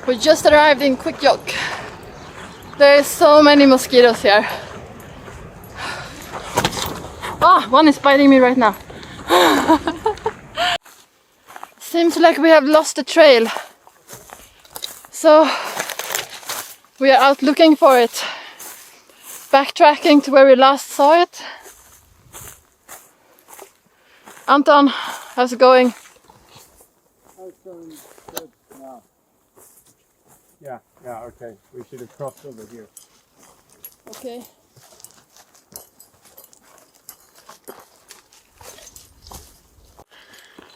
We just arrived in Kebnekaise. There are so many mosquitoes here. Ah, one is biting me right now. Seems like we have lost the trail. So we are out looking for it. Backtracking to where we last saw it. Anton, how's it going? How's it going? Good now. Yeah, okay. We should have crossed over here. Okay.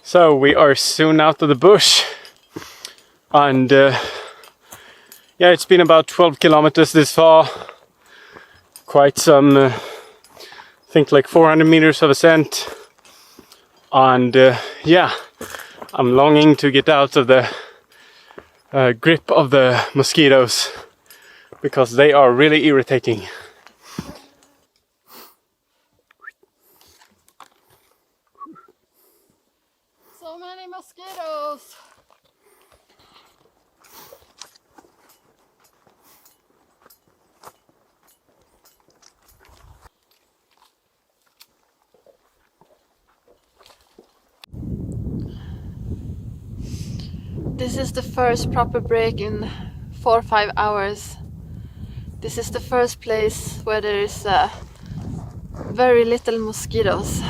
So we are soon out of the bush, and yeah, it's been about 12 kilometers this far. Quite some, I think like 400 meters of ascent, and yeah, I'm longing to get out of the grip of the mosquitoes because they are really irritating. So many mosquitoes! This is the first proper break in 4 or 5 hours. This is the first place where there is very little mosquitoes.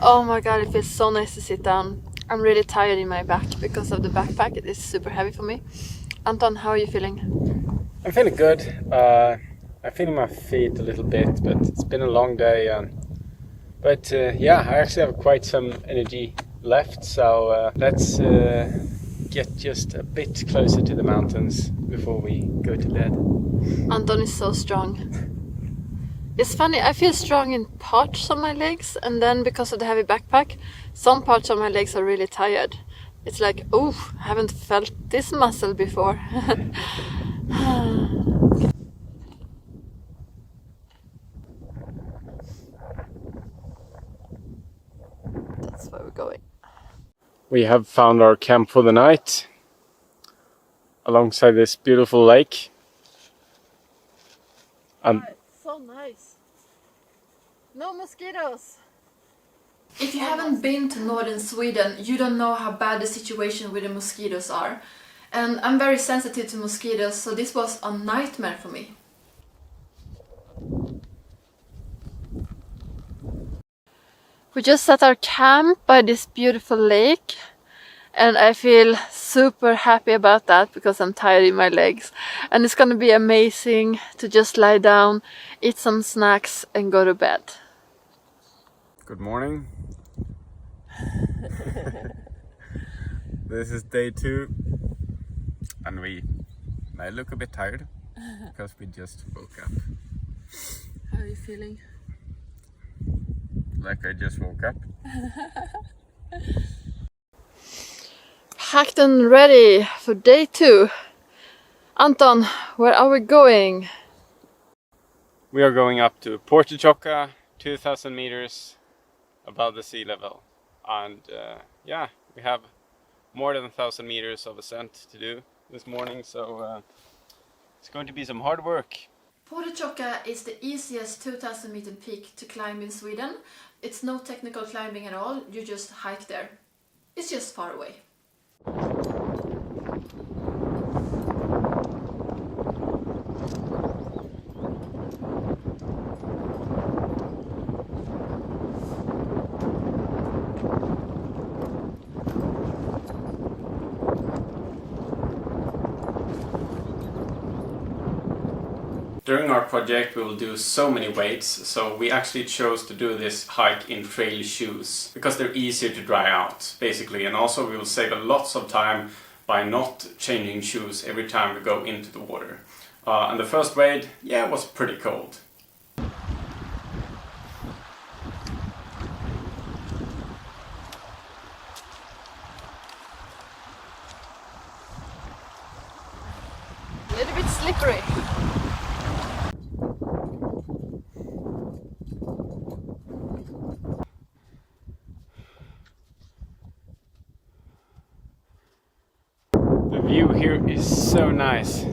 Oh my god, it feels so nice to sit down. I'm really tired in my back because of the backpack. It is super heavy for me. Anton, how are you feeling? I'm feeling good. I'm feeling my feet a little bit, but it's been a long day. But yeah, I actually have quite some energy left, so let's get just a bit closer to the mountains before we go to bed. Anton is so strong. It's funny, I feel strong in parts of my legs, and then because of the heavy backpack, some parts of my legs are really tired. It's like, oh, I haven't felt this muscle before. That's where we're going. We have found our camp for the night alongside this beautiful lake. And so nice. No mosquitoes. If you haven't been to northern Sweden, you don't know how bad the situation with the mosquitoes are. And I'm very sensitive to mosquitoes, so this was a nightmare for me. We just set our camp by this beautiful lake, and I feel super happy about that because I'm tired in my legs. And it's gonna be amazing to just lie down, eat some snacks and go to bed. good morning. This is day 2, and we may look a bit tired because we just woke up. How are you feeling? Like I just woke up. Packed and ready for day 2. Anton, where are we going? We are going up to Pårtetraversen, 2,000 meters above the sea level. And yeah, we have more than 1,000 meters of ascent to do this morning, so it's going to be some hard work. Pårtetraversen is the easiest 2,000 meter peak to climb in Sweden. It's no technical climbing at all, you just hike there. It's just far away. During our project we will do so many weights, so we actually chose to do this hike in trail shoes because they're easier to dry out basically, and also we will save a lot of time by not changing shoes every time we go into the water. And the first weight, yeah, it was pretty cold. A little bit slippery. So nice.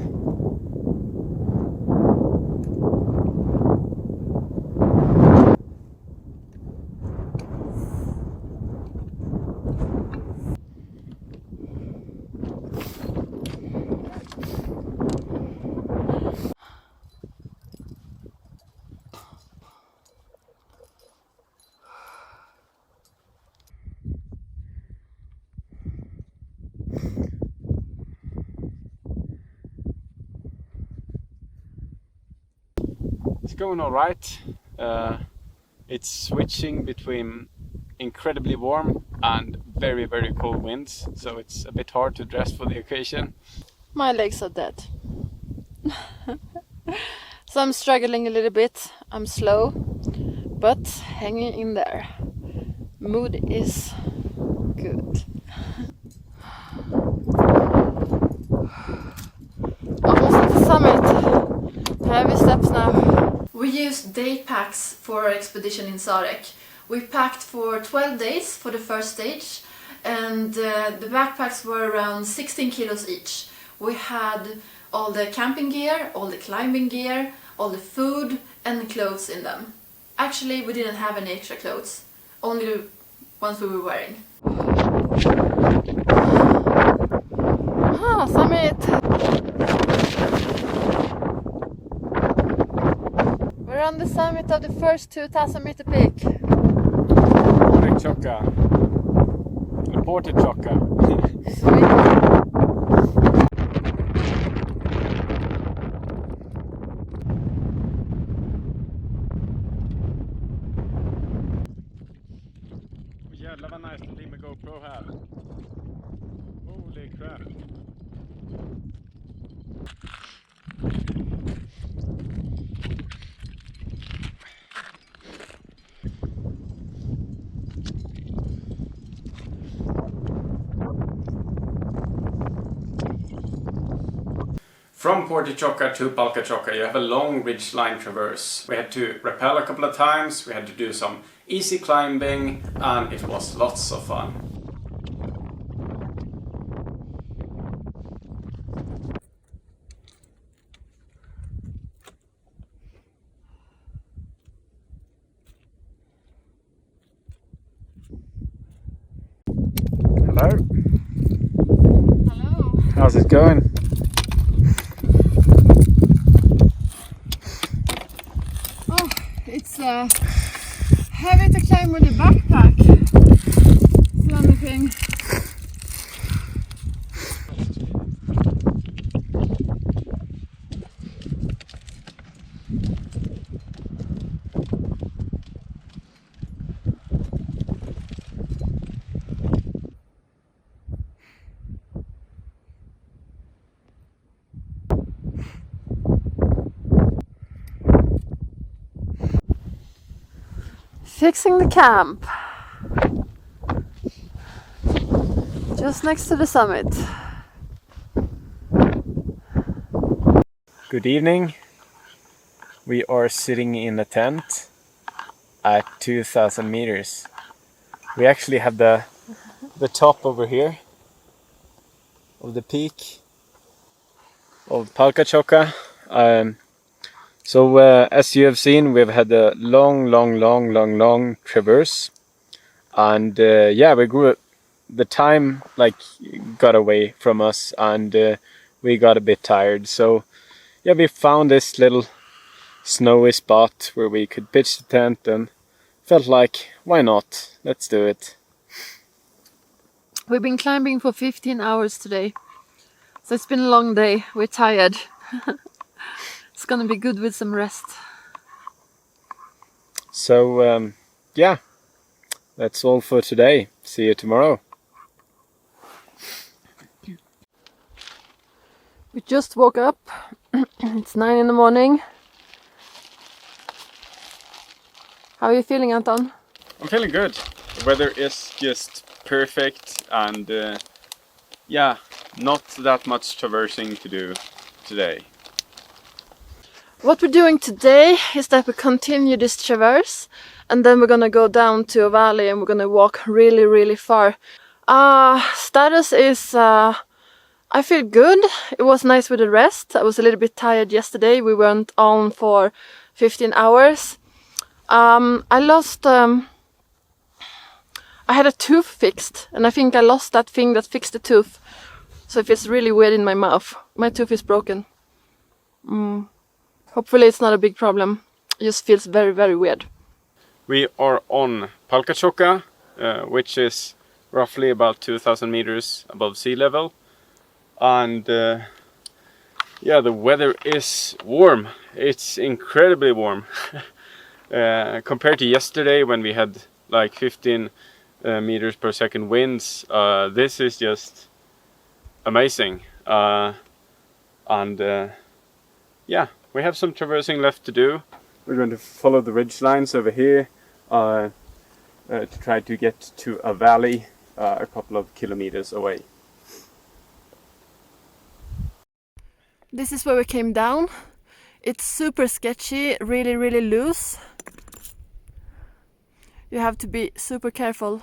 It's going all right. It's switching between incredibly warm and very, very cold winds, so it's a bit hard to dress for the occasion. My legs are dead. So I'm struggling a little bit. I'm slow, but hanging in there. Mood is good. Almost at the summit. Heavy steps now. We used day packs for our expedition in Sarek. We packed for 12 days for the first stage, and the backpacks were around 16 kilos each. We had all the camping gear, all the climbing gear, all the food and the clothes in them. Actually, we didn't have any extra clothes, only the ones we were wearing. Ah, summit! We're on the summit of the first 2,000 meter peak. Pårtetraversen. Jävlar vad nice det blir med GoPro här. Holy crap. From Pårtetraversen to Kaskasepakte you have a long ridgeline traverse. We had to rappel a couple of times, we had to do some easy climbing, and it was lots of fun. Hello. Hello. How's it going? It's heavy to climb with a backpack. It's the only thing. Fixing the camp. Just next to the summit. Good evening. We are sitting in a tent at 2,000 meters. We actually have the top over here of the peak of Kaskasepakte. So as you have seen, we've had a long traverse, and yeah, the time got away from us, and we got a bit tired. So yeah, we found this little snowy spot where we could pitch the tent, and felt like, why not? Let's do it. We've been climbing for 15 hours today, so it's been a long day. We're tired. It's gonna be good with some rest. So yeah, that's all for today. See you tomorrow. We just woke up. It's 9 in the morning. How are you feeling, Anton? I'm feeling good. The weather is just perfect, and yeah, not that much traversing to do today. What we're doing today is that we continue this traverse, and then we're gonna go down to a valley and we're gonna walk really far. Status is I feel good. It was nice with the rest. I was a little bit tired yesterday. We went on for 15 hours. I lost... I had a tooth fixed, and I think I lost that thing that fixed the tooth. So it feels really weird in my mouth. My tooth is broken. Hopefully it's not a big problem. It just feels very, very weird. We are on Palkatjohka, which is roughly about 2,000 meters above sea level. And yeah, the weather is warm. It's incredibly warm. Compared to yesterday when we had like 15 meters per second winds, this is just amazing. And yeah, we have some traversing left to do. We're going to follow the ridge lines over here to try to get to a valley a couple of kilometers away. This is where we came down. It's super sketchy, really, really loose. You have to be super careful.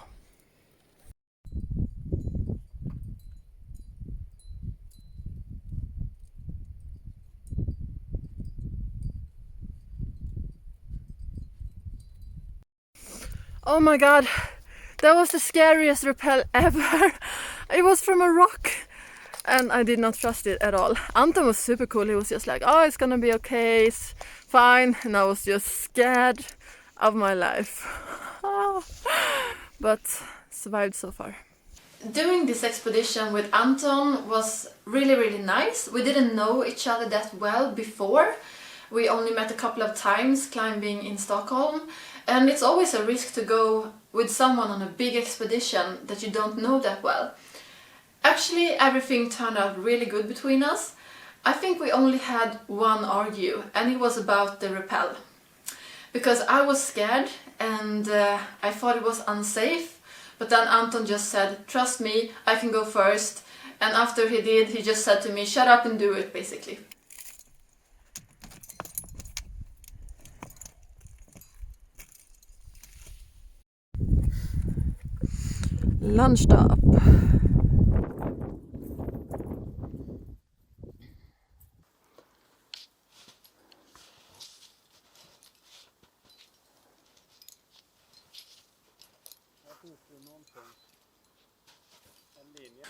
Oh my god, that was the scariest rappel ever. It was from a rock and I did not trust it at all. Anton was super cool. He was just like, oh, it's gonna be okay, it's fine. And I was just scared of my life. But survived so far. Doing this expedition with Anton was really, really nice. We didn't know each other that well before. We only met a couple of times climbing in Stockholm. And it's always a risk to go with someone on a big expedition that you don't know that well. Actually, everything turned out really good between us. I think we only had one argue, and it was about the rappel. Because I was scared and I thought it was unsafe, but then Anton just said, trust me, I can go first. And after he did, he just said to me, shut up and do it, basically. Lunch stop.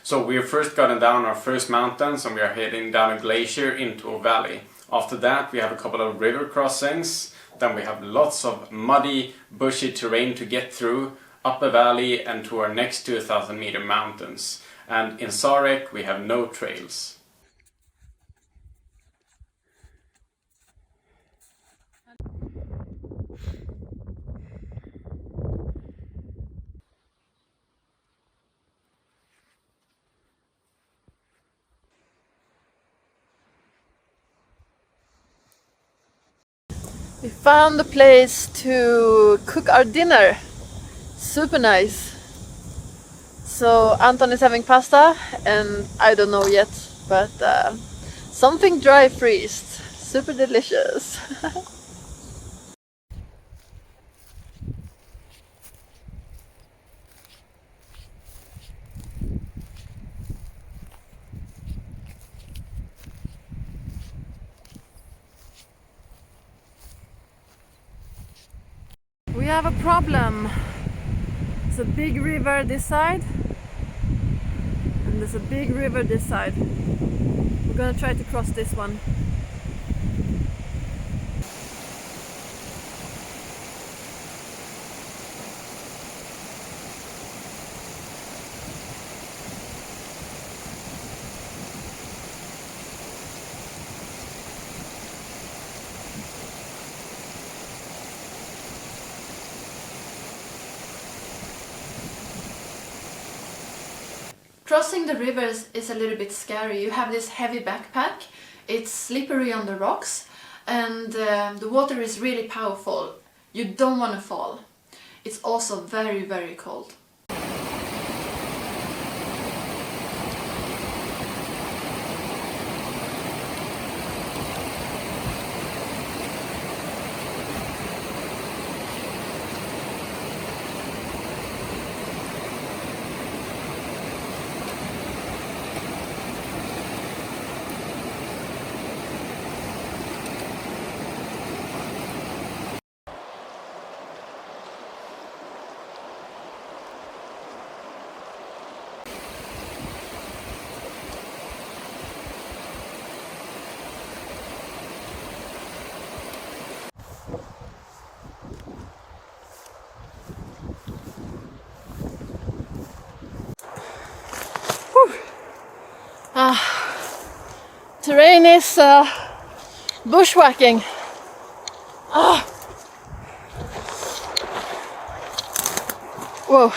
So we have first gotten down our first mountains and we are heading down a glacier into a valley. After that we have a couple of river crossings, then we have lots of muddy, bushy terrain to get through, up a valley and to our next 2,000 meter mountains. And in Sarek we have no trails. We found a place to cook our dinner. Super nice. So Anton is having pasta and I don't know yet, but something dry freezed. Super delicious. We have a problem. There's a big river this side and there's a big river this side. We're gonna try to cross this one. Crossing the rivers is a little bit scary. You have this heavy backpack, it's slippery on the rocks, and the water is really powerful. You don't want to fall. It's also very, very cold. terrain is bushwhacking. Ah. Whoa.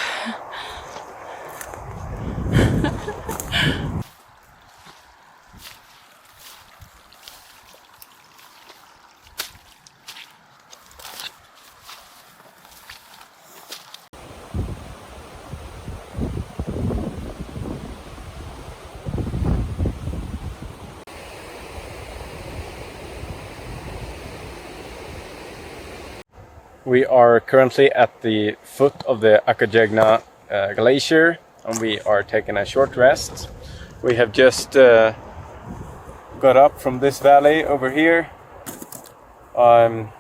We are currently at the foot of the Akka glacier and we are taking a short rest. We have just got up from this valley over here and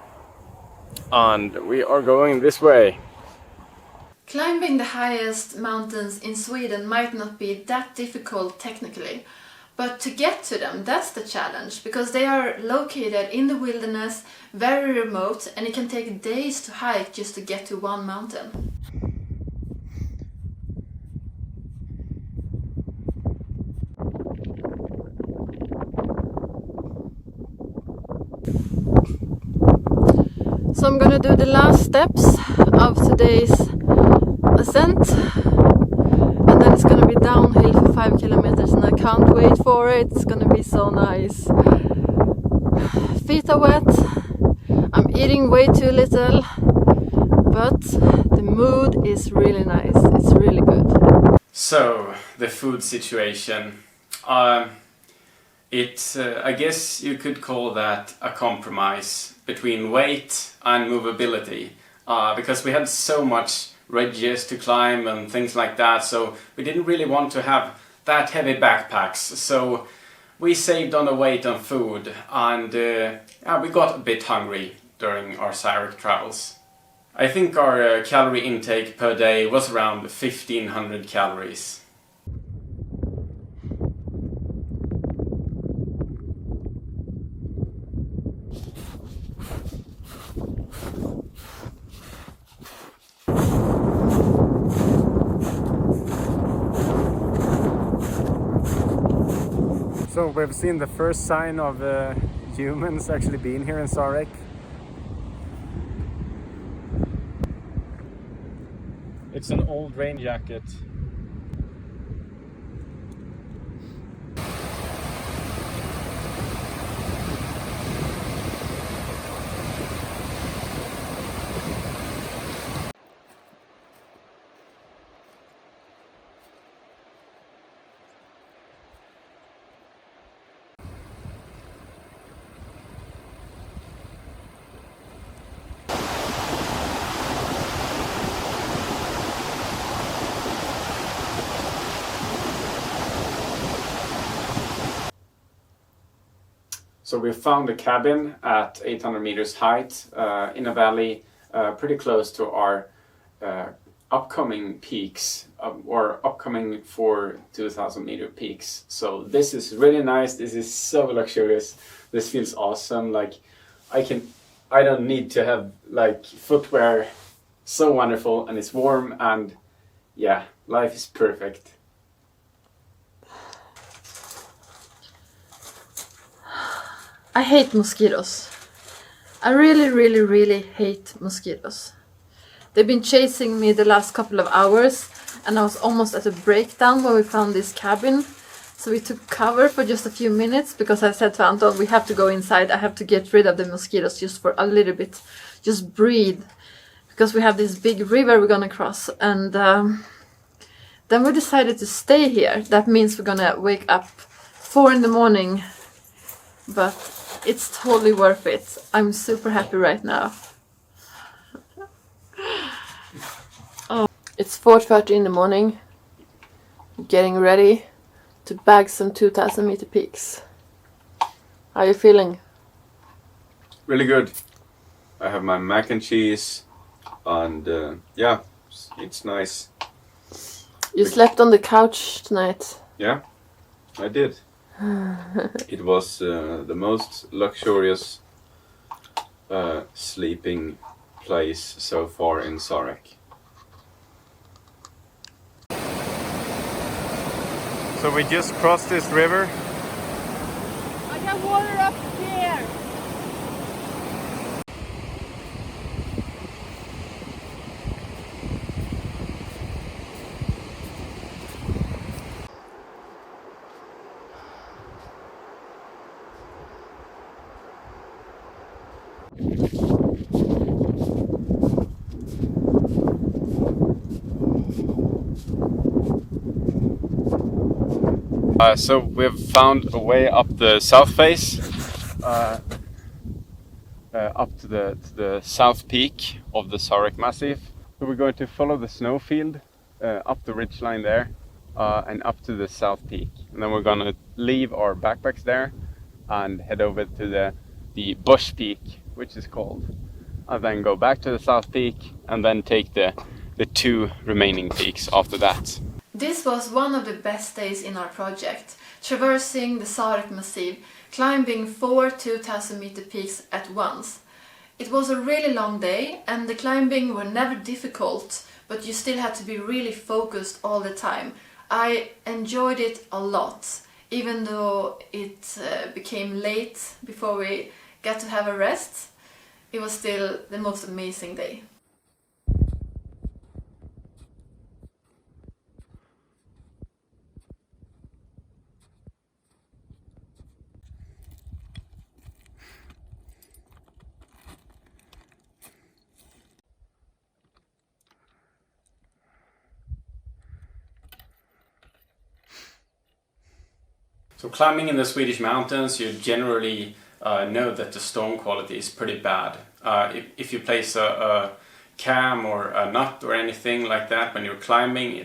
we are going this way. Climbing the highest mountains in Sweden might not be that difficult technically, but to get to them, that's the challenge, because they are located in the wilderness, very remote, and it can take days to hike just to get to one mountain. So I'm gonna do the last steps of today's ascent, and then it's gonna be downhill for 5 kilometers, and I can't wait for it. It's gonna be so nice. Feet are wet, I'm eating way too little, but the mood is really nice. It's really good. So, the food situation. I guess you could call that a compromise between weight and movability, because we had so much ridges to climb and things like that, so we didn't really want to have that heavy backpacks, so we saved on the weight on food, and we got a bit hungry during our Sarek travels. I think our calorie intake per day was around 1500 calories. So we've seen the first sign of humans actually being here in Sarek. It's an old rain jacket. So we found a cabin at 800 meters height in a valley pretty close to our upcoming peaks, or upcoming 2,000 meter peaks. So this is really nice. This is so luxurious. This feels awesome. Like I don't need to have like footwear. So wonderful, and it's warm, and yeah, life is perfect. I hate mosquitoes. I really hate mosquitoes. They've been chasing me the last couple of hours, and I was almost at a breakdown when we found this cabin. So we took cover for just a few minutes, because I said to Anton, we have to go inside. I have to get rid of the mosquitoes just for a little bit. Just breathe. Because we have this big river we're gonna cross, and then we decided to stay here. That means we're gonna wake up 4 in the morning, but it's totally worth it. I'm super happy right now. Oh, it's 4:30 in the morning. Getting ready to bag some 2,000 meter peaks. How are you feeling? Really good. I have my mac and cheese, and yeah, it's nice. You slept on the couch tonight. Yeah, I did. It was the most luxurious sleeping place so far in Sarek. So we just crossed this river. I got water up here. So we've found a way up the south face, up to the south peak of the Sarek massif. So we're going to follow the snowfield up the ridgeline there and up to the south peak. And then we're going to leave our backpacks there and head over to the bush peak, which is called. And then go back to the south peak and then take the 2 remaining peaks after that. This was one of the best days in our project, traversing the Sarek massif, climbing 4 2,000 meter peaks at once. It was a really long day and the climbing were never difficult, but you still had to be really focused all the time. I enjoyed it a lot, even though it became late before we got to have a rest. It was still the most amazing day. So climbing in the Swedish mountains, you generally know that the stone quality is pretty bad. If you place a cam or a nut or anything like that when you're climbing,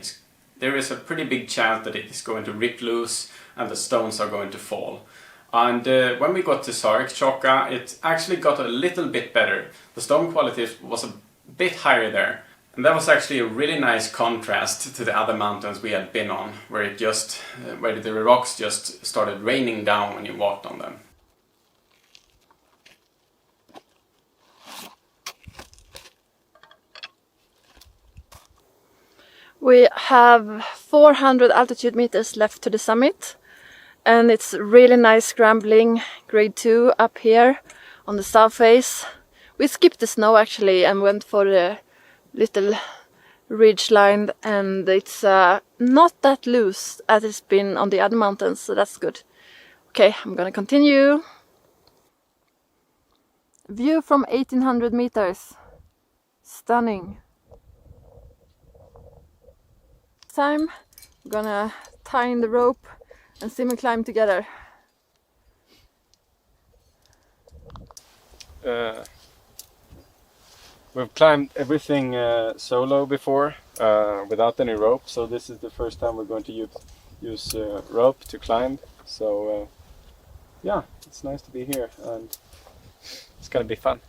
there is a pretty big chance that it is going to rip loose and the stones are going to fall. And when we got to Sarek, it actually got a little bit better. The stone quality was a bit higher there. And that was actually a really nice contrast to the other mountains we had been on, where the rocks just started raining down when you walked on them. We have 400 altitude meters left to the summit, and it's really nice scrambling grade 2 up here on the south face. We skipped the snow actually and went for the little ridge line, and it's not that loose as it's been on the other mountains, so that's good. Okay, I'm gonna continue. View from 1800 meters. Stunning. Time I'm gonna tie in the rope and Sim climb together. We've climbed everything solo before, without any rope, so this is the first time we're going to use rope to climb. So yeah, it's nice to be here and it's gonna be fun.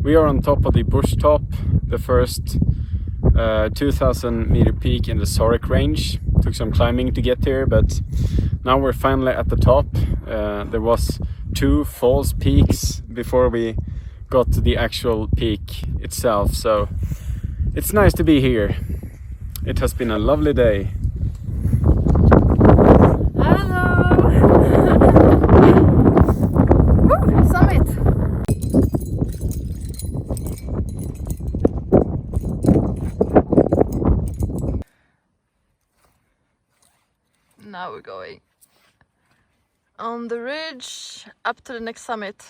We are on top of the bush top, the first 2,000 meter peak in the Sarek range. Took some climbing to get here, but now we're finally at the top. There was 2 false peaks before we got to the actual peak itself, so it's nice to be here. It has been a lovely day. Now we're going on the ridge up to the next summit.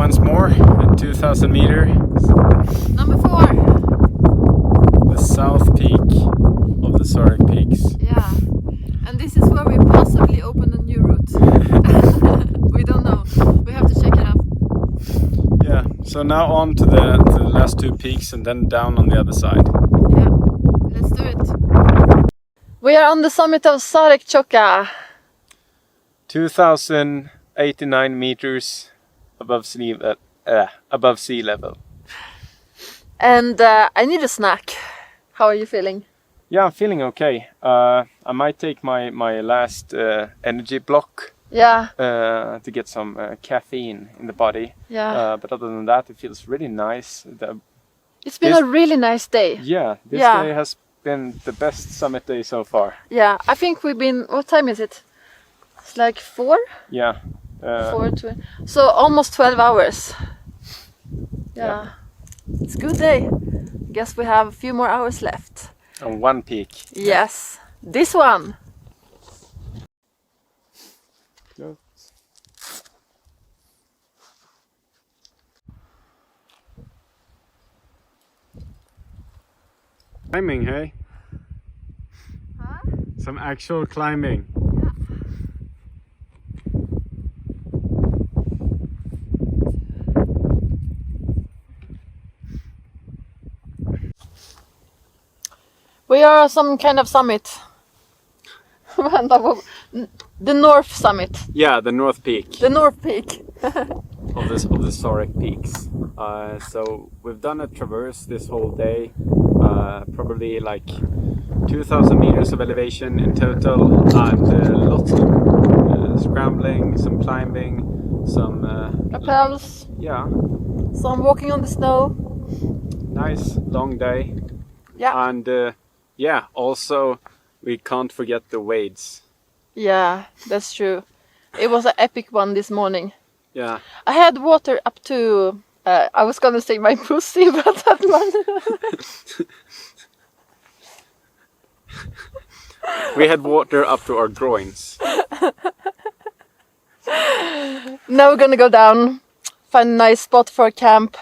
once more at 2000 meters. Number 4. The south peak of the Sarek peaks. Yeah. And this is where we possibly open a new route. We don't know. We have to check it out. Yeah, so now on to the last 2 peaks and then down on the other side. Yeah, let's do it. We are on the summit of Sarek 2089 meters above sea level. And I need a snack. How are you feeling? Yeah, I'm feeling okay. I might take my last energy block. Yeah. To get some caffeine in the body. Yeah. But other than that, it feels really nice. It's been a really nice day. Yeah, this day has been the best summit day so far. Yeah, I think we've been, what time is it? It's like 4? Yeah. 4:20. So almost 12 hours. Yeah. It's a good day. Guess we have a few more hours left. On 1 peak. Yes. This one. No. Climbing, hey? Huh? Some actual climbing. Yeah. We are on some kind of summit. The North Summit. Yeah, the North Peak. The North Peak. of the Sarek peaks. So we've done a traverse this whole day, probably like 2000 meters of elevation in total, and lots of scrambling, some climbing, some Rappels. yeah, Some walking on the snow. nice long day. Yeah. And yeah, also we can't forget the wades. Yeah, that's true. It was an epic one this morning. Yeah. I had water up to, I was gonna say my pussy, but that one. We had water up to our groins. Now we're gonna go down, find a nice spot for a camp.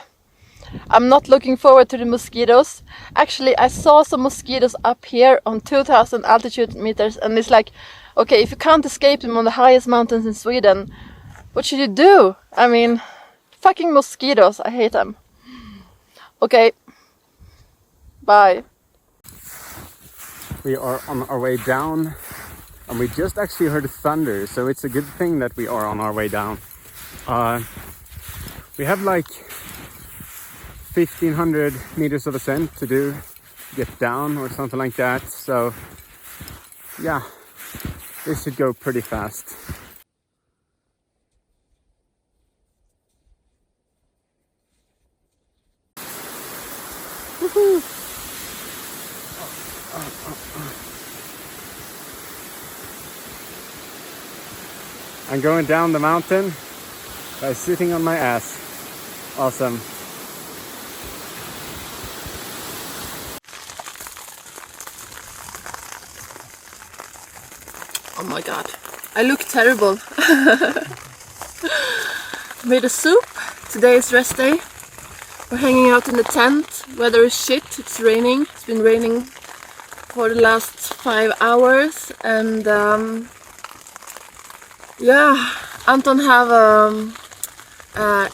I'm not looking forward to the mosquitoes. Actually, I saw some mosquitoes up here on 2000 altitude meters, and it's like, okay, if you can't escape them on the highest mountains in Sweden, what should you do? I mean, fucking mosquitoes, I hate them. Okay, bye. We are on our way down, and we just actually heard thunder, so it's a good thing that we are on our way down. We have like 1500 meters of ascent to do, get down or something like that, so yeah, this should go pretty fast. Woohoo! I'm going down the mountain by sitting on my ass. Awesome. Oh my god, I look terrible. Made a soup. Today is rest day. We're hanging out in the tent. Weather is shit, it's raining. It's been raining for the last 5 hours, and yeah, Anton have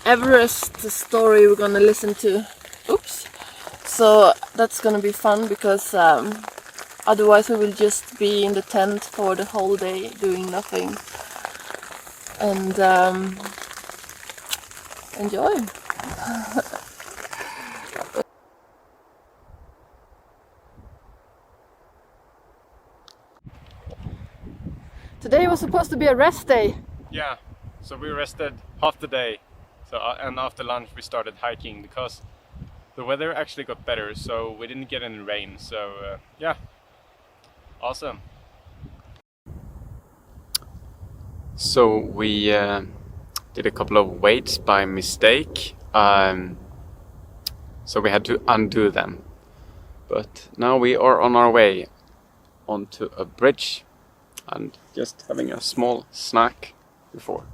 Everest story we're gonna listen to. Oops. So that's gonna be fun because otherwise we will just be in the tent for the whole day doing nothing and enjoy. Today was supposed to be a rest day. Yeah, so we rested half the day. So and after lunch we started hiking because the weather actually got better, so we didn't get any rain. So yeah, awesome. So we did a couple of weights by mistake, so we had to undo them. But now we are on our way onto a bridge and just having a small snack before.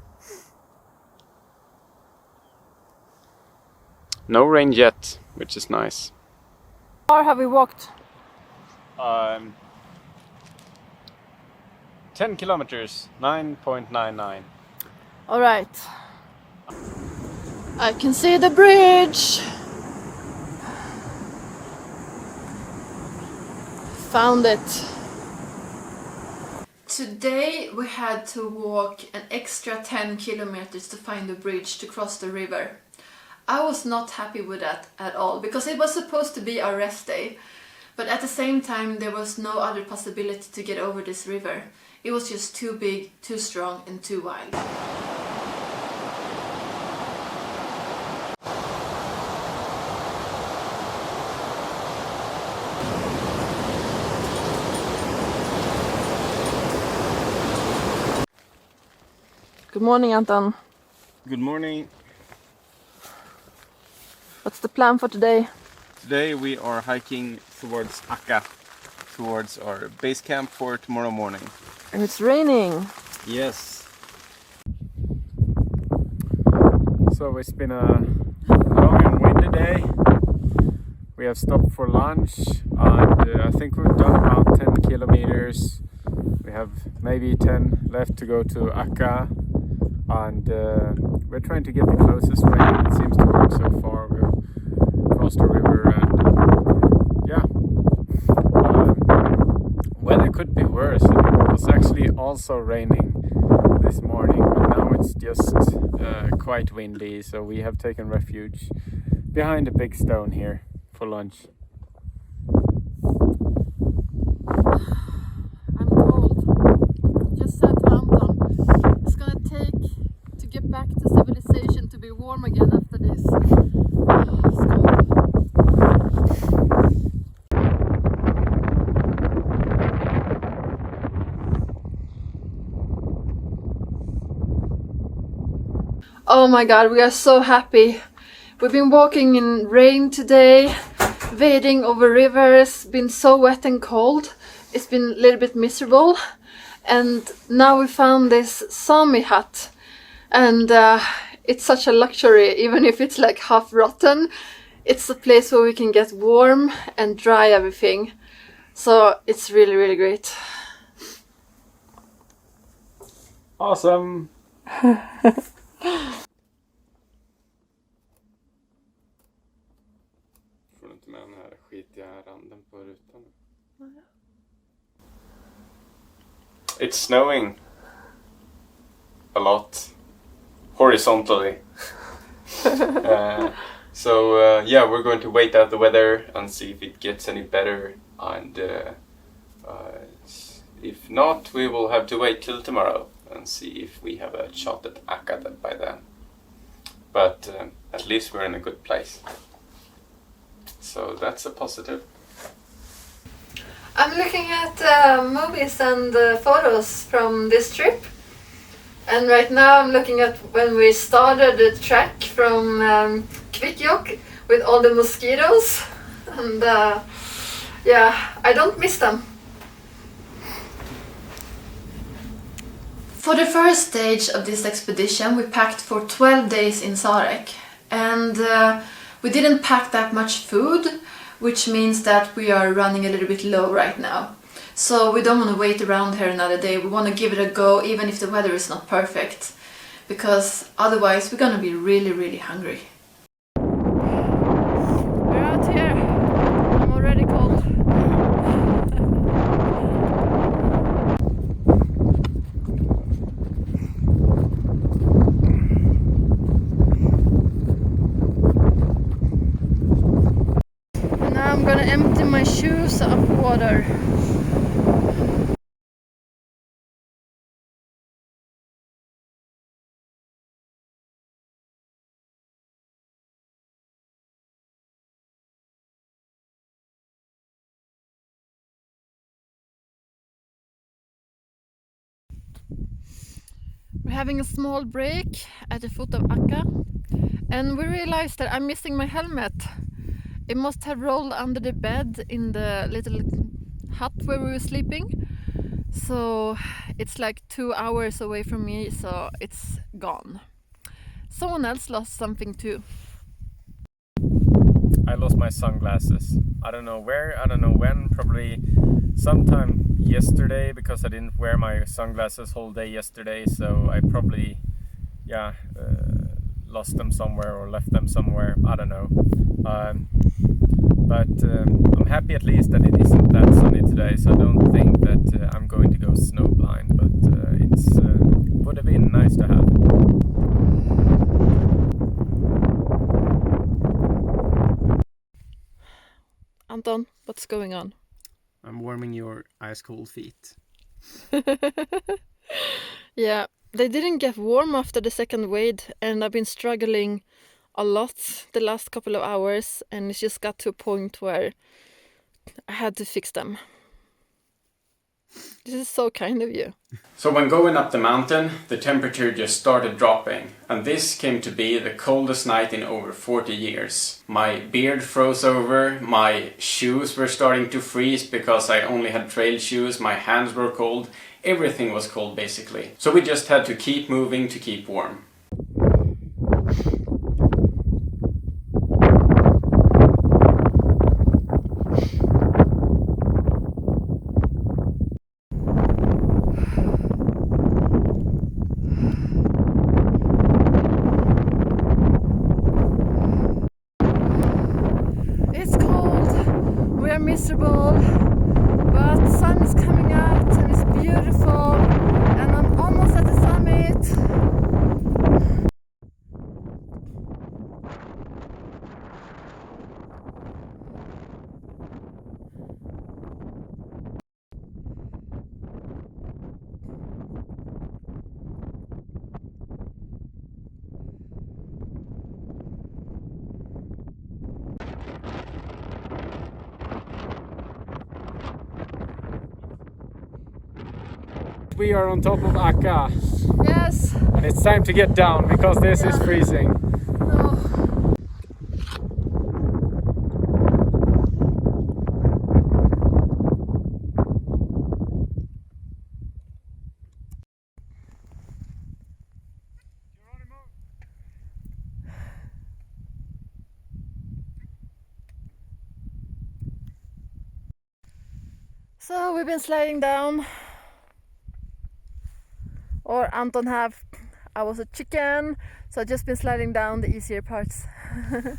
No rain yet, which is nice. How far have we walked? 10 kilometers, 9.99. All right. I can see the bridge. Found it. Today we had to walk an extra 10 kilometers to find the bridge to cross the river. I was not happy with that at all because it was supposed to be our rest day, but at the same time there was no other possibility to get over this river. It was just too big, too strong and too wild. Good morning, Anton. Good morning. What's the plan for today? Today we are hiking towards Akka, towards our base camp for tomorrow morning. And it's raining. Yes. So it's been a long and windy day. We have stopped for lunch and I think we've done about 10 kilometers. We have maybe 10 left to go to Akka. And we're trying to get the closest way. It seems to work so far. We've crossed the river and yeah. Weather could be worse. It was actually also raining this morning, but now it's just quite windy, so we have taken refuge behind a big stone here for lunch. I'm cold. Just said to Anton, it's gonna take to get back to civilization to be warm again after this. It's cold. Oh my god, we are so happy. We've been walking in rain today, wading over rivers, been so wet and cold. It's been a little bit miserable. And now we found this Sami hut. And it's such a luxury, even if it's like half rotten. It's a place where we can get warm and dry everything. So it's really, really great. Awesome! Får du inte med den här skitiga randen på rutan? It's snowing a lot horizontally. Yeah, we're going to wait out the weather and see if it gets any better, and if not, we will have to wait till tomorrow and see if we have a shot at Akka by then. But at least we're in a good place, so that's a positive. I'm looking at movies and photos from this trip. And right now I'm looking at when we started the trek from Kvikjok with all the mosquitoes. And yeah, I don't miss them. For the first stage of this expedition we packed for 12 days in Sarek. And we didn't pack that much food, which means that we are running a little bit low right now. So we don't want to wait around here another day. We want to give it a go even if the weather is not perfect, because otherwise we're gonna be really, really hungry. We're out here. I'm already cold. Now I'm gonna empty my shoes of water. We're having a small break at the foot of Akka, and we realized that I'm missing my helmet. It must have rolled under the bed in the little hut where we were sleeping. So it's like 2 hours away from me, so it's gone. Someone else lost something too. I lost my sunglasses. I don't know where, I don't know when, probably sometime yesterday, because I didn't wear my sunglasses whole day yesterday, so I probably, lost them somewhere or left them somewhere, I don't know. But I'm happy at least that it isn't that sunny today, so I don't think that I'm going to go snowblind, but it's would have been nice to have. Anton, what's going on? I'm warming your ice cold feet. Yeah, they didn't get warm after the second wave, and I've been struggling a lot the last couple of hours, and it just got to a point where I had to fix them. This is so kind of you. So when going up the mountain, the temperature just started dropping, and this came to be the coldest night in over 40 years. My beard froze over, my shoes were starting to freeze because I only had trail shoes, my hands were cold, everything was cold basically. So we just had to keep moving to keep warm. It's cold, we are miserable, but the sun is coming out and it's beautiful, and I'm almost at the summit. We are on top of Akka, Yes. and it's time to get down because this is freezing. No. So we've been sliding down, or Anton have. I was a chicken, so I've just been sliding down the easier parts. Oh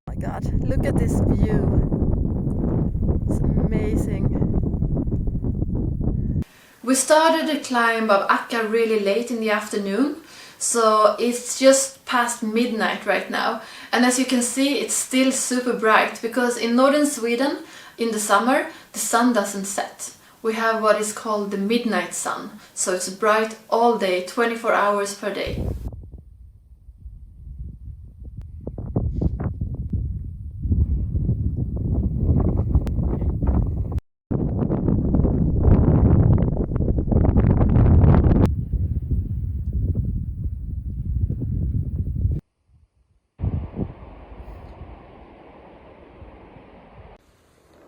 my god, look at this view. It's amazing. We started the climb of Akka really late in the afternoon, so it's just past midnight right now. And as you can see, it's still super bright, because in northern Sweden, in the summer, the sun doesn't set. We have what is called the midnight sun, so it's bright all day, 24 hours per day.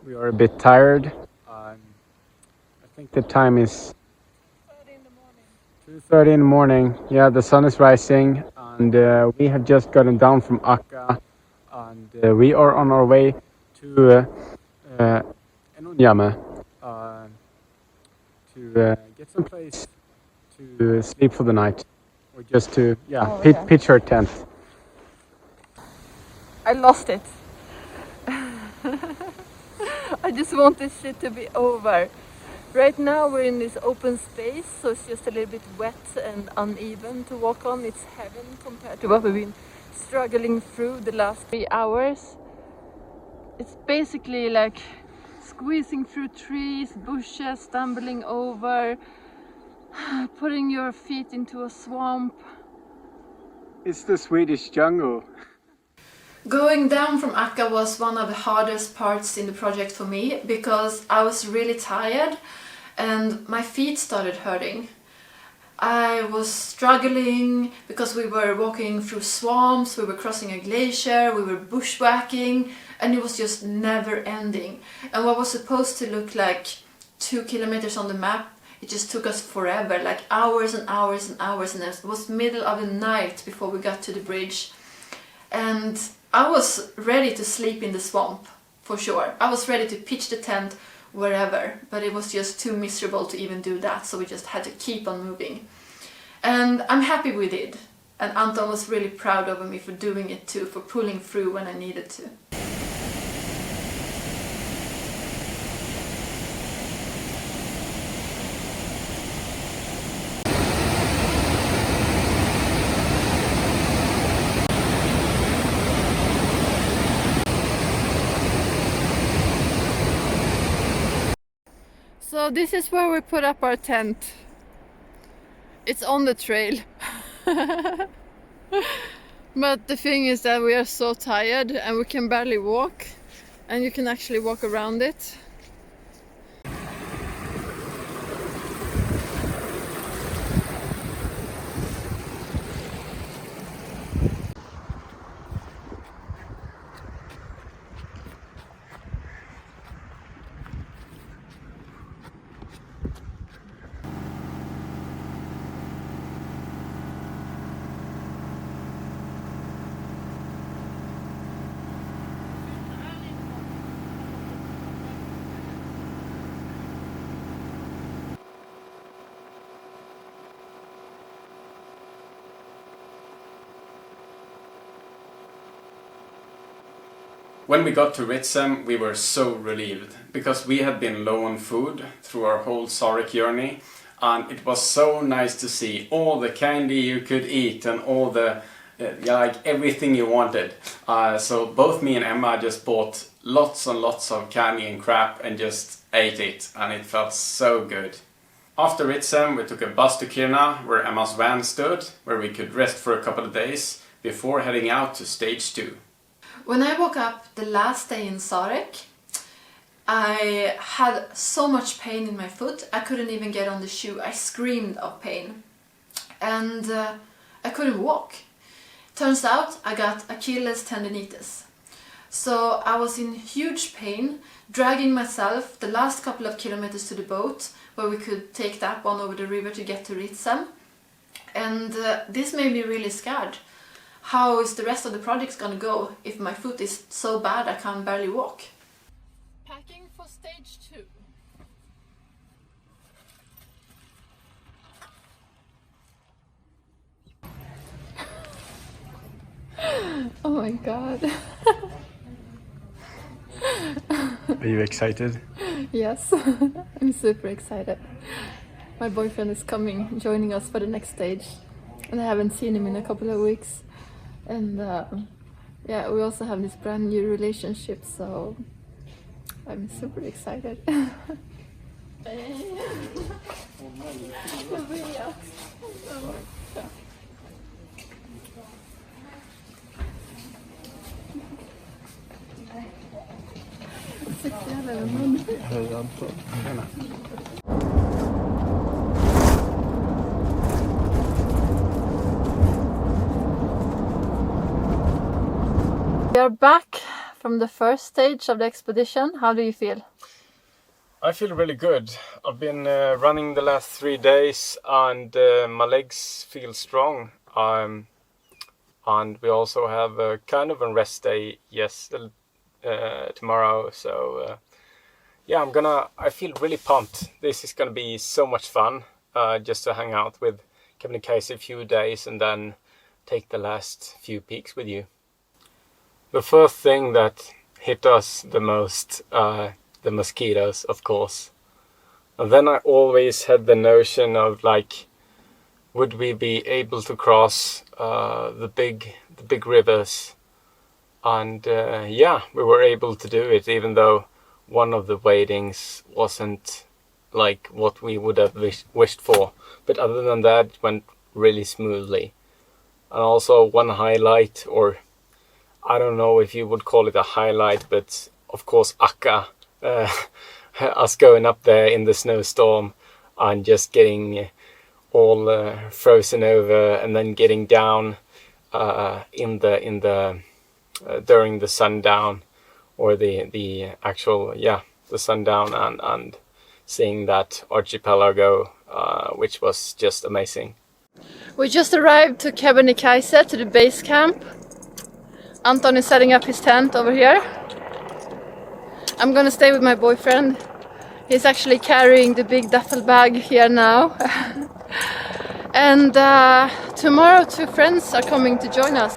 We are a bit tired. I think the time is 2:30 in the morning. Yeah, the sun is rising, and we have just gotten down from Akka, and we are on our way to Enonjame to get some place to sleep for the night, or just to pitch our tent. I lost it. I just want this shit to be over. Right now we're in this open space, so it's just a little bit wet and uneven to walk on. It's heaven compared to what we've been struggling through the last 3 hours. It's basically like squeezing through trees, bushes, stumbling over, putting your feet into a swamp. It's the Swedish jungle. Going down from Akka was one of the hardest parts in the project for me, because I was really tired and my feet started hurting. I was struggling because we were walking through swamps, we were crossing a glacier, we were bushwhacking, and it was just never ending. And what was supposed to look like 2 kilometers on the map, it just took us forever, like hours and hours and hours, and it was middle of the night before we got to the bridge. And I was ready to sleep in the swamp, for sure. I was ready to pitch the tent wherever, but it was just too miserable to even do that, so we just had to keep on moving. And I'm happy we did. And Anton was really proud of me for doing it too, for pulling through when I needed to. So this is where we put up our tent. It's on the trail. But the thing is that we are so tired and we can barely walk, and you can actually walk around it. When we got to Ritsem, we were so relieved, because we had been low on food through our whole Sarek journey, and it was so nice to see all the candy you could eat and all the, like everything you wanted. So both me and Emma just bought lots and lots of candy and crap and just ate it, and it felt so good. After Ritsem, we took a bus to Kiruna, where Emma's van stood, where we could rest for a couple of days before heading out to stage 2. When I woke up the last day in Sarek, I had so much pain in my foot, I couldn't even get on the shoe. I screamed of pain. And I couldn't walk. Turns out I got Achilles tendinitis. So I was in huge pain, dragging myself the last couple of kilometers to the boat, where we could take that one over the river to get to Ritsem. And this made me really scared. How is the rest of the project gonna go if my foot is so bad I can barely walk? Packing for stage 2. Oh my god. Are you excited? Yes, I'm super excited. My boyfriend is coming, joining us for the next stage. And I haven't seen him in a couple of weeks. And yeah, we also have this brand new relationship, so I'm super excited. We are back from the first stage of the expedition. How do you feel? I feel really good. I've been running the last 3 days, and my legs feel strong. And we also have a kind of a rest day tomorrow. So yeah, I feel really pumped. This is gonna be so much fun, just to hang out with Kebnekaise a few days and then take the last few peaks with you. The first thing that hit us the most, the mosquitoes, of course. And then I always had the notion of, like, would we be able to cross the big rivers? And yeah, we were able to do it, even though one of the wadings wasn't like what we would have wished for. But other than that, it went really smoothly. And also one highlight, or I don't know if you would call it a highlight, but of course Akka, us going up there in the snowstorm and just getting all frozen over, and then getting down during the sundown, or the actual the sundown, and seeing that archipelago, which was just amazing. We just arrived to Kebnekaise, to the base camp. Anton is setting up his tent over here. I'm gonna stay with my boyfriend. He's actually carrying the big duffel bag here now. And tomorrow 2 friends are coming to join us.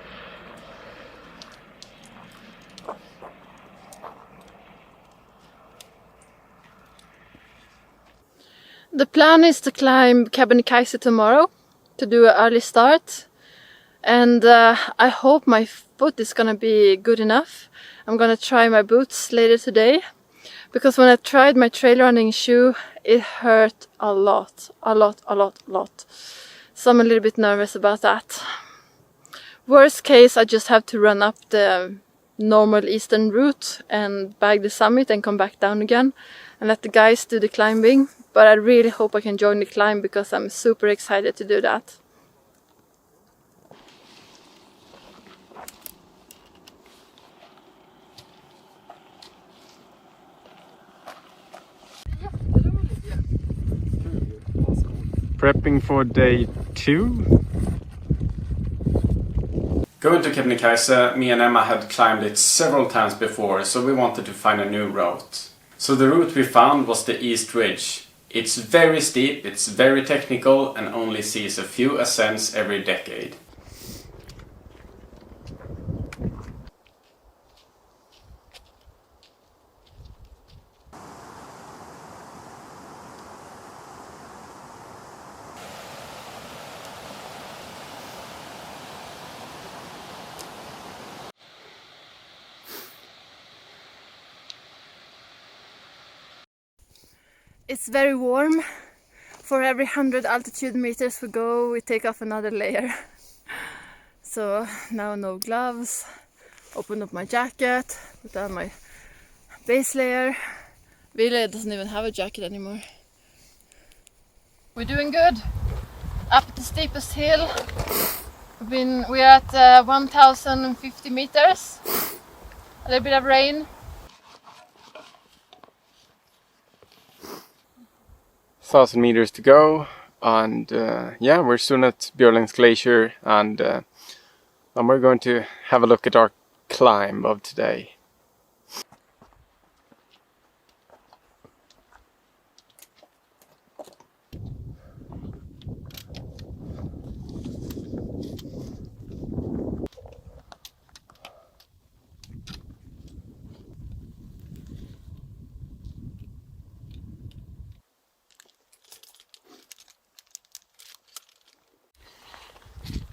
The plan is to climb Kebnekaise tomorrow, to do an early start. And I hope my foot is gonna be good enough. I'm gonna try my boots later today. Because when I tried my trail running shoe, it hurt a lot. So I'm a little bit nervous about that. Worst case, I just have to run up the normal eastern route and bag the summit and come back down again and let the guys do the climbing. But I really hope I can join the climb because I'm super excited to do that. Prepping for day 2. Going to Kebnekaise, me and Emma had climbed it several times before, so we wanted to find a new route. So the route we found was the East Ridge. It's very steep, it's very technical, and only sees a few ascents every decade. It's very warm. For every 100 altitude meters we go, we take off another layer. So now no gloves, open up my jacket, put on my base layer. Ville doesn't even have a jacket anymore. We're doing good. Up the steepest hill. We're at 1050 meters. A little bit of rain. 1,000 meters to go, and yeah, we're soon at Björlings Glacier, and we're going to have a look at our climb of today.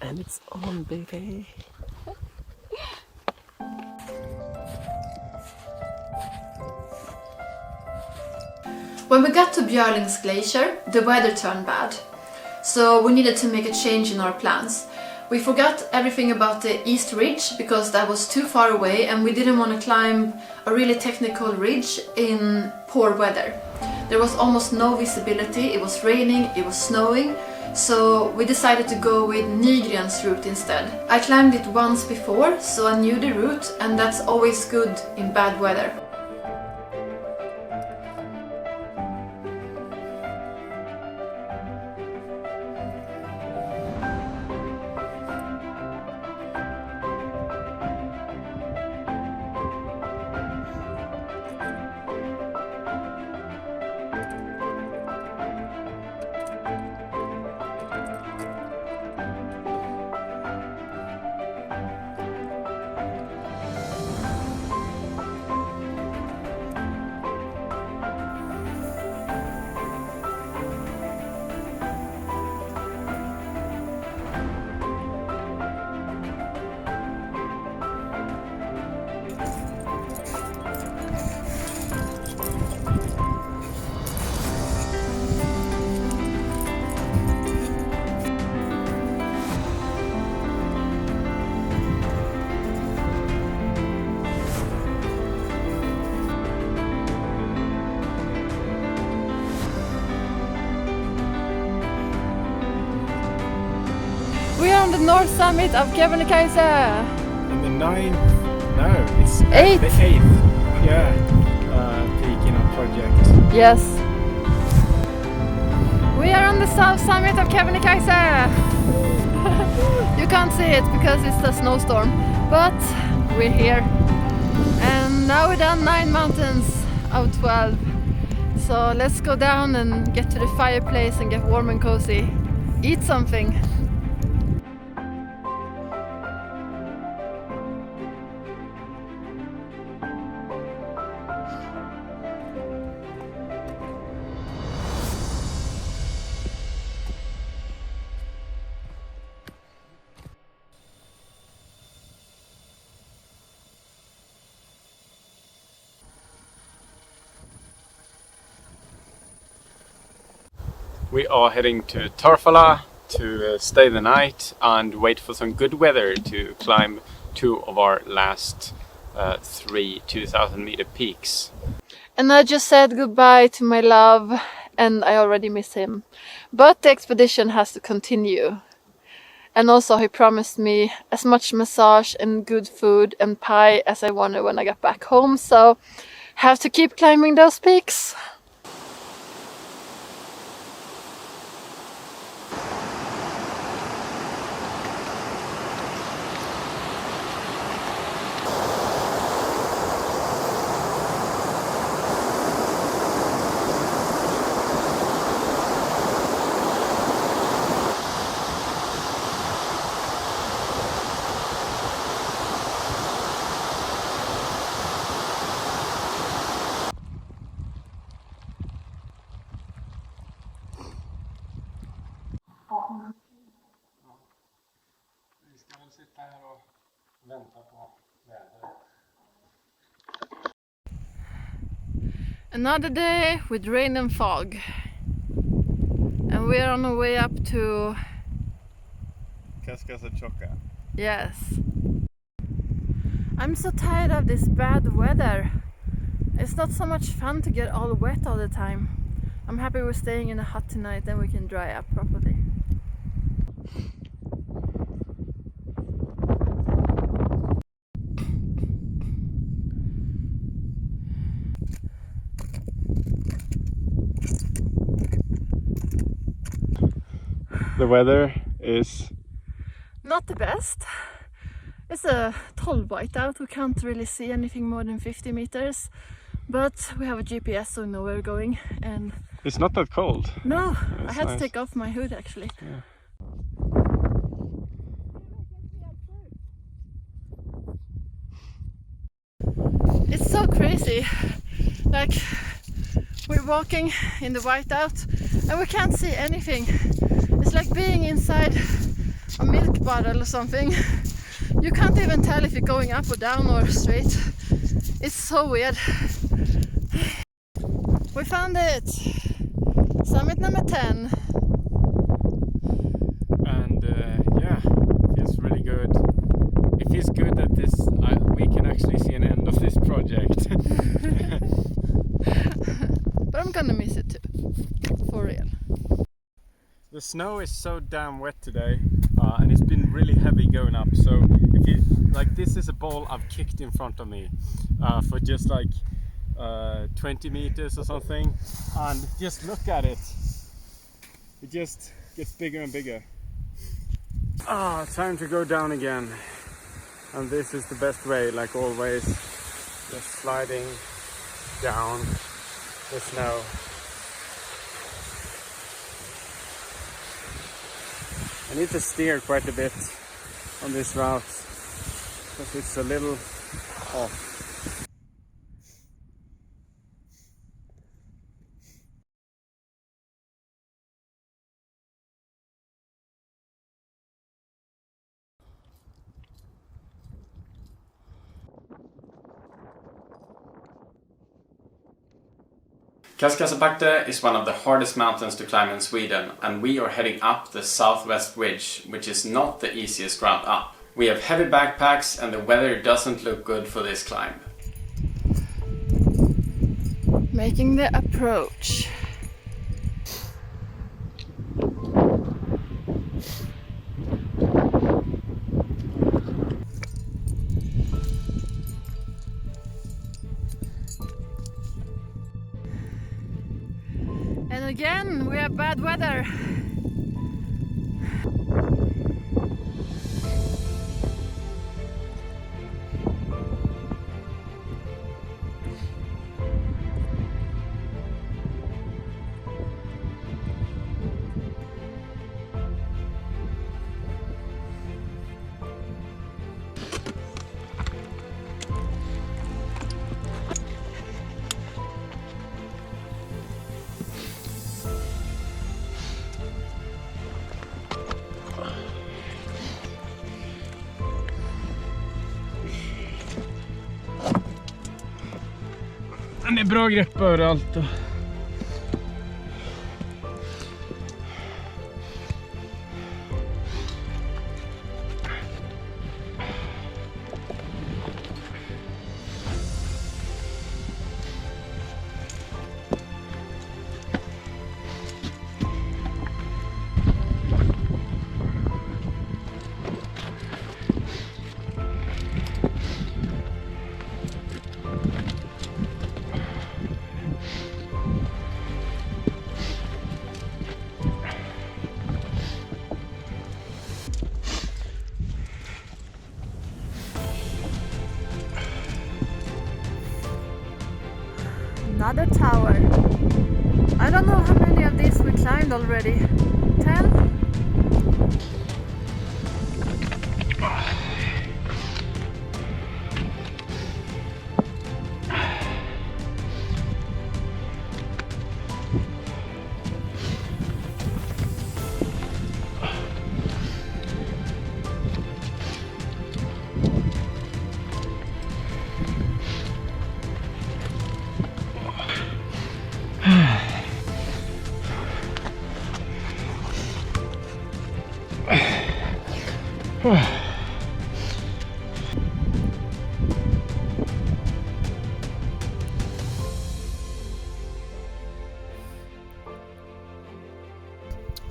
And it's on, baby. When we got to Björlings Glacier, the weather turned bad. So we needed to make a change in our plans. We forgot everything about the East Ridge because that was too far away and we didn't want to climb a really technical ridge in poor weather. There was almost no visibility, it was raining, it was snowing. So we decided to go with Nygren's route instead. I climbed it once before, so I knew the route, and that's always good in bad weather. We are on the north summit of Kebnekaise. And the 9th, no, it's 8th. The 8th, yeah, peak in our project. Yes. We are on the south summit of Kebnekaise. You can't see it because it's a snowstorm, but we're here. And now we're done 9 mountains out of 12. So let's go down and get to the fireplace and get warm and cozy. Eat something. We are heading to Tarfala to stay the night and wait for some good weather to climb 2 of our last 3 2,000 meter peaks. And I just said goodbye to my love, and I already miss him. But the expedition has to continue. And also he promised me as much massage and good food and pie as I wanted when I got back home, so have to keep climbing those peaks. Another day with rain and fog, and we're on our way up to Kaskasepakte. Yes. I'm so tired of this bad weather. It's not so much fun to get all wet all the time. I'm happy we're staying in a hut tonight, then we can dry up properly. The weather is Not the best. It's a 12 whiteout. We can't really see anything more than 50 meters, but we have a GPS so we know where we're going. And it's not that cold. no, It's I had nice. to take off my hood actually. Yeah. It's so crazy. Like, we're walking in the whiteout and we can't see anything. It's like being inside a milk bottle or something. You can't even tell if you're going up or down or straight. It's so weird. We found it! Summit number 10. And yeah, feels really good. It feels good that we can actually see an end of this project. But I'm gonna miss it too, for real. The snow is so damn wet today, and it's been really heavy going up. So if you like, this is a ball I've kicked in front of me for just like 20 meters or something, and just look at it. It just gets bigger and bigger. Time to go down again. And this is the best way, like always, just sliding down the snow. I need to steer quite a bit on this route because it's a little off. Kaskasepakte is one of the hardest mountains to climb in Sweden, and we are heading up the southwest ridge, which is not the easiest route up. We have heavy backpacks and the weather doesn't look good for this climb. Making the approach. And again, we have bad weather. bra grepp överallt. Another tower. I don't know how many of these we climbed already. 10?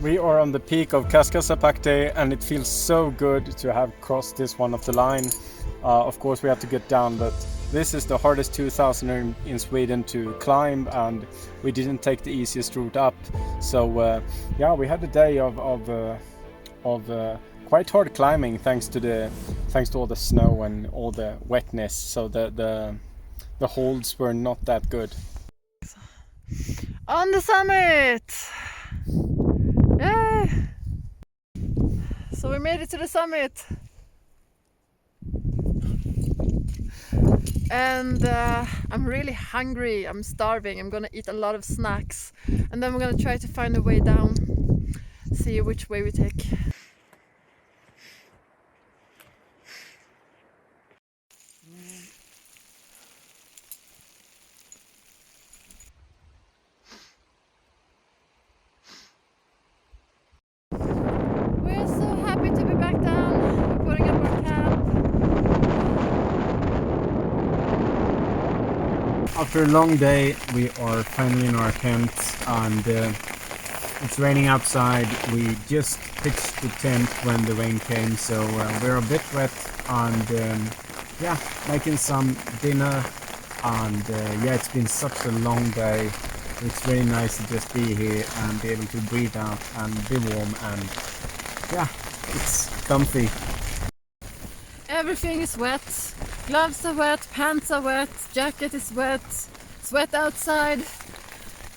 We are on the peak of Kaskasepakte and it feels so good to have crossed this one of the line. Of course we have to get down, but this is the hardest 2000 in Sweden to climb and we didn't take the easiest route up. So yeah, we had a day of quite hard climbing thanks to all the snow and all the wetness. So the holds were not that good. On the summit! Yay! So we made it to the summit. And I'm really hungry, I'm starving, I'm gonna eat a lot of snacks and then we're gonna try to find a way down, see which way we take. We're so happy to be back down, we're putting up our camp. After a long day, we are finally in our tent and it's raining outside. We just pitched the tent when the rain came, so we're a bit wet and yeah, making some dinner and yeah, it's been such a long day. It's really nice to just be here and be able to breathe out and be warm and yeah, it's comfy. Everything is wet. Gloves are wet, pants are wet, jacket is wet, it's wet outside,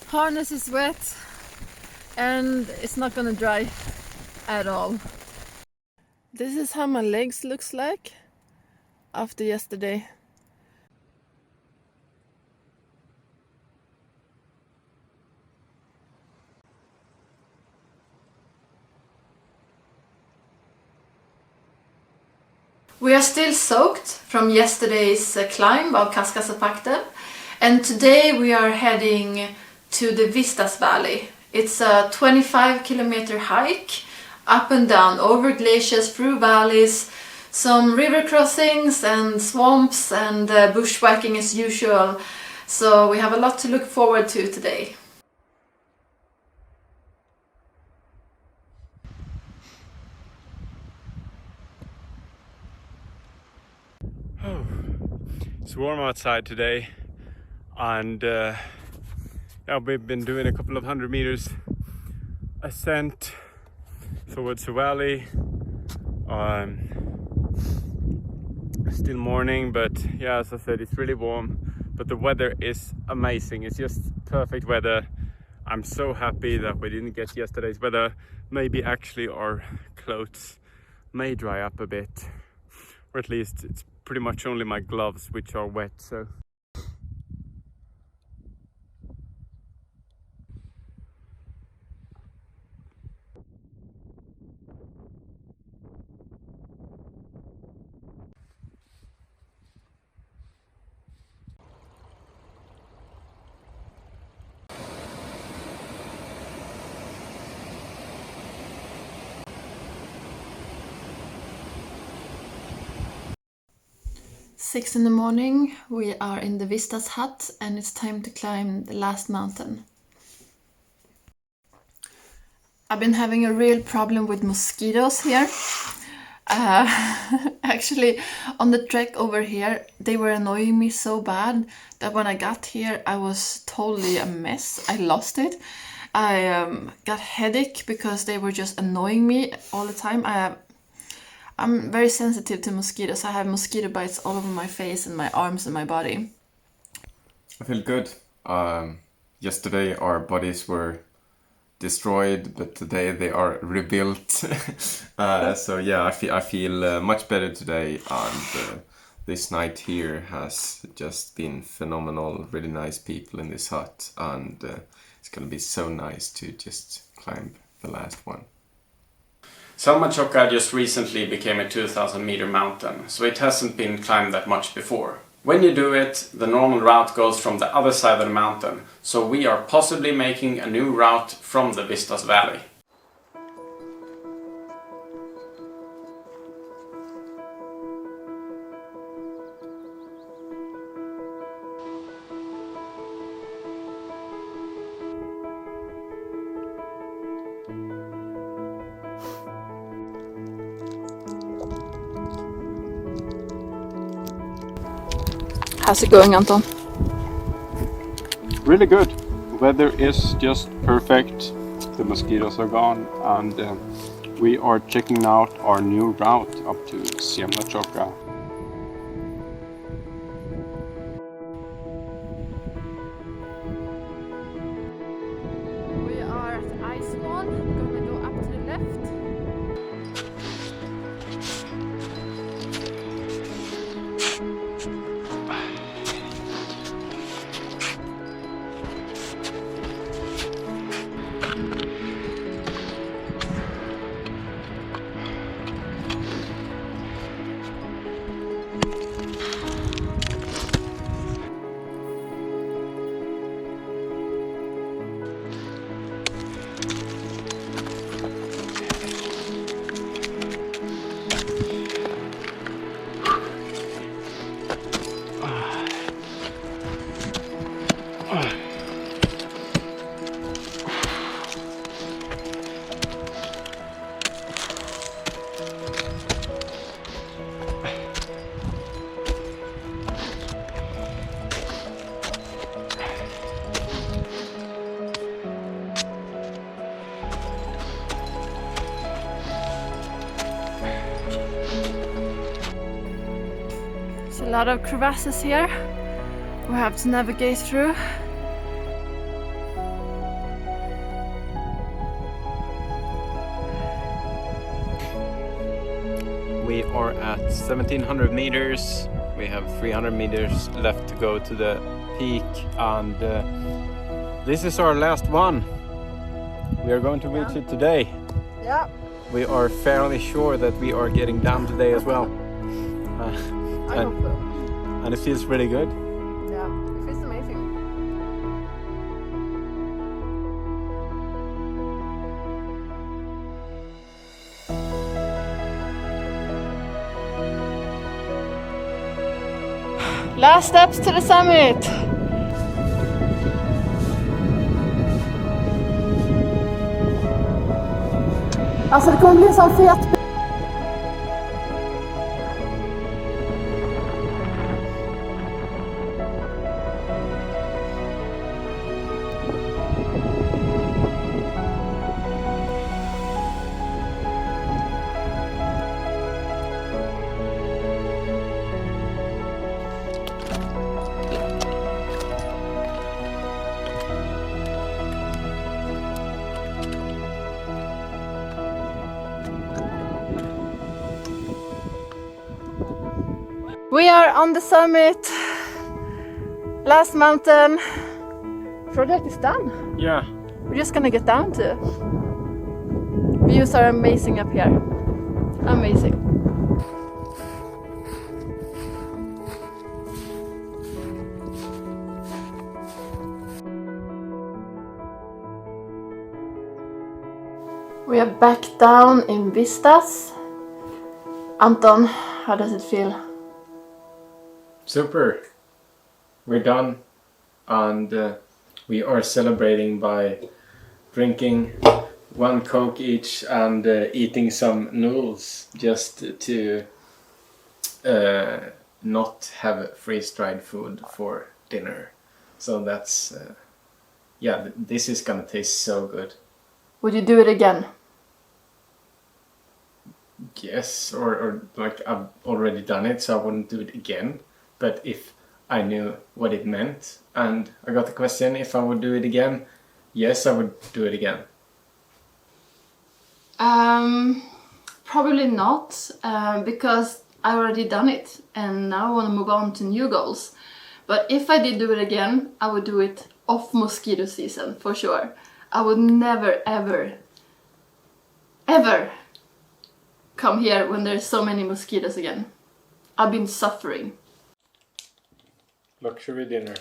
harness is wet, and it's not gonna dry at all. This is how my legs looks like after yesterday. We are still soaked from yesterday's climb of Kaskasepakte, and today we are heading to the Vistas Valley. It's a 25-kilometer hike up and down over glaciers, through valleys, some river crossings and swamps and bushwhacking as usual. So we have a lot to look forward to today. Oh, it's warm outside today and yeah, we've been doing a couple of 100 meters ascent towards the valley. Still morning, but yeah, as I said, it's really warm, but the weather is amazing. It's just perfect weather. I'm so happy that we didn't get yesterday's weather. Maybe actually our clothes may dry up a bit, or at least it's pretty much only my gloves which are wet, so 6 in the morning. We are in the Vistas hut and it's time to climb the last mountain. I've been having a real problem with mosquitoes here. Actually, on the trek over here, they were annoying me so bad that when I got here, I was totally a mess. I lost it. I got headache because they were just annoying me all the time. I'm very sensitive to mosquitoes. I have mosquito bites all over my face and my arms and my body. I feel good. Yesterday our bodies were destroyed, but today they are rebuilt. So yeah, I feel much better today, and this night here has just been phenomenal. Really nice people in this hut, and it's gonna be so nice to just climb the last one. Ascent of Akka just recently became a 2,000 meter mountain, so it hasn't been climbed that much before. When you do it, the normal route goes from the other side of the mountain, so we are possibly making a new route from the Vistas Valley. How's it going, Anton? Really good. Weather is just perfect. The mosquitoes are gone, and we are checking out our new route up to Ascent of Akka. We are at the ice wall. We're gonna go up to the left. There's a lot of crevasses here we have to navigate through. We are at 1700 meters. We have 300 meters left to go to the peak, and this is our last one. We are going to reach it today. Yeah. We are fairly sure that we are getting down today as well. I hope so. And it feels really good. Yeah, it feels amazing. Last steps to the summit. Alltså det kommer bli en sån fet. We are on the summit. Last mountain. Project is done. Yeah. We're just gonna get down to it. Views are amazing up here. Amazing. We are back down in Vistas. Anton, how does it feel? Super! We're done, and we are celebrating by drinking 1 Coke each and eating some noodles just to not have freeze-dried food for dinner. So that's yeah, this is gonna taste so good. Would you do it again? Yes, or like I've already done it, so I wouldn't do it again. But if I knew what it meant and I got the question if I would do it again, yes, I would do it again. Probably not, because I already done it and now I want to move on to new goals. But if I did do it again, I would do it off mosquito season for sure. I would never ever come here when there's so many mosquitoes again. I've been suffering. Luxury dinner.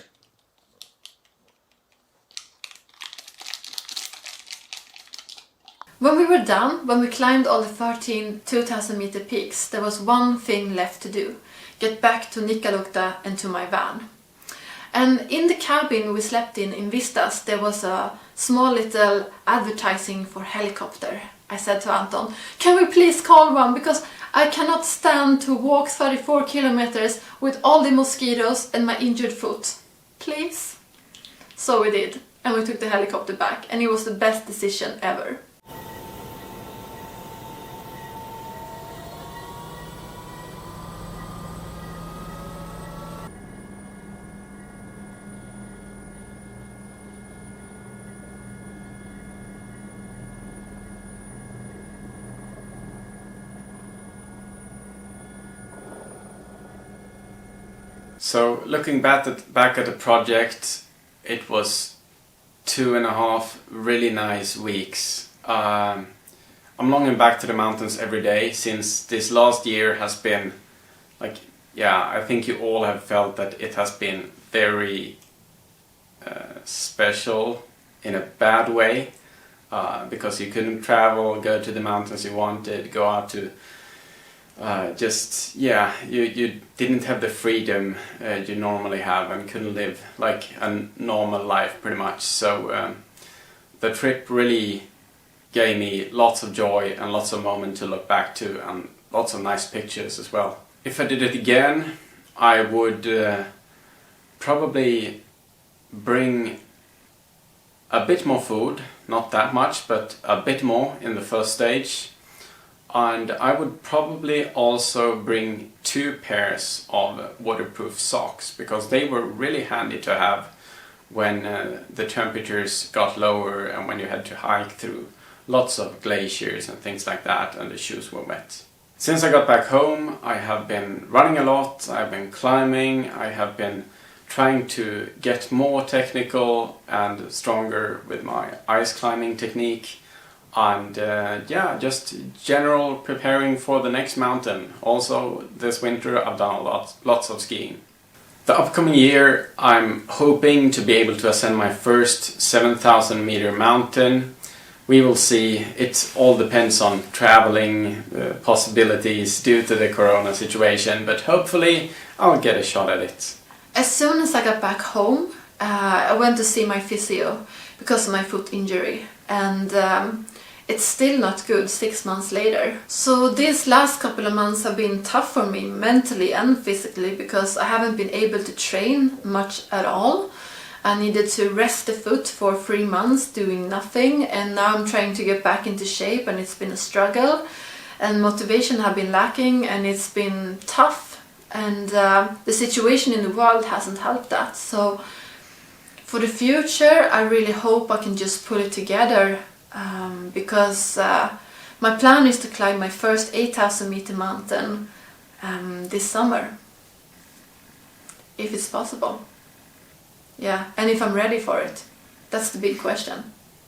When we were done, when we climbed all the 13 2000 meter peaks, there was one thing left to do. Get back to Nikkaluokta and to my van. And in the cabin we slept in Vistas, there was a small little advertising for helicopter. I said to Anton, can we please call one, because I cannot stand to walk 34 kilometers with all the mosquitoes and my injured foot. Please? So we did, and we took the helicopter back, and it was the best decision ever. So looking back at the project, it was 2.5 really nice weeks. I'm longing back to the mountains every day, since this last year has been like, yeah, I think you all have felt that it has been very special in a bad way, because you couldn't travel, go to the mountains you wanted, go out to you didn't have the freedom you normally have, and couldn't live like a normal life pretty much. So the trip really gave me lots of joy and lots of moments to look back to, and lots of nice pictures as well. If I did it again, I would probably bring a bit more food, not that much, but a bit more in the first stage. And I would probably also bring 2 pairs of waterproof socks, because they were really handy to have when the temperatures got lower and when you had to hike through lots of glaciers and things like that and the shoes were wet. Since I got back home, I have been running a lot, I've been climbing, I have been trying to get more technical and stronger with my ice climbing technique. And just general preparing for the next mountain. Also this winter I've done lots of skiing. The upcoming year I'm hoping to be able to ascend my first 7,000 meter mountain. We will see, it all depends on traveling possibilities due to the corona situation, but hopefully I'll get a shot at it. As soon as I got back home, I went to see my physio because of my foot injury, and it's still not good 6 months later. So these last couple of months have been tough for me mentally and physically, because I haven't been able to train much at all. I needed to rest the foot for 3 months doing nothing, and now I'm trying to get back into shape, and it's been a struggle, and motivation have been lacking, and it's been tough, and the situation in the world hasn't helped that. So for the future I really hope I can just pull it together, because my plan is to climb my first 8,000 meter mountain this summer, if it's possible. Yeah, and if I'm ready for it. That's the big question.